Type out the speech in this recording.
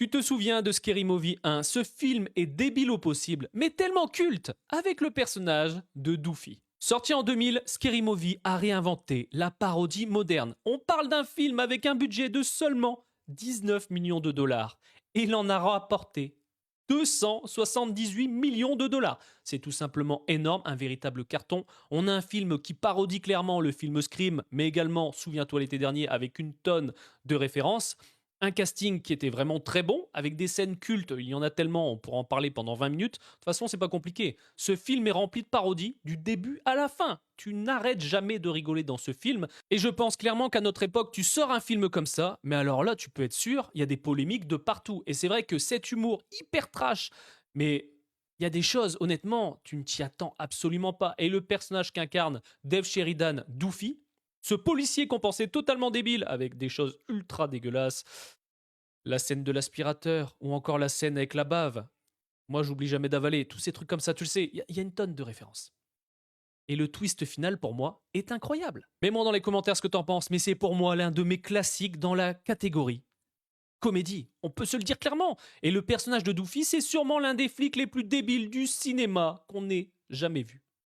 Tu te souviens de Scary Movie 1? Ce film est débile au possible, mais tellement culte, avec le personnage de Doofy. Sorti en 2000, Scary Movie a réinventé la parodie moderne. On parle d'un film avec un budget de seulement 19 millions de dollars. Et il en a rapporté 278 millions de dollars. C'est tout simplement énorme, un véritable carton. On a un film qui parodie clairement le film Scream, mais également, souviens-toi l'été dernier, avec une tonne de références. Un casting qui était vraiment très bon, avec des scènes cultes, il y en a tellement, on pourra en parler pendant 20 minutes. De toute façon, c'est pas compliqué. Ce film est rempli de parodies du début à la fin. Tu n'arrêtes jamais de rigoler dans ce film. Et je pense clairement qu'à notre époque, tu sors un film comme ça, mais alors là, tu peux être sûr, il y a des polémiques de partout. Et c'est vrai que cet humour hyper trash, mais il y a des choses, honnêtement, tu ne t'y attends absolument pas. Et le personnage qu'incarne Dave Sheridan, Doofy, ce policier qu'on pensait totalement débile, avec des choses ultra dégueulasses, la scène de l'aspirateur, ou encore la scène avec la bave, moi j'oublie jamais d'avaler, tous ces trucs comme ça, tu le sais, il y a une tonne de références. Et le twist final, pour moi, est incroyable. Mets-moi dans les commentaires ce que t'en penses, mais c'est pour moi l'un de mes classiques dans la catégorie comédie. On peut se le dire clairement. Et le personnage de Doofy, c'est sûrement l'un des flics les plus débiles du cinéma qu'on ait jamais vu.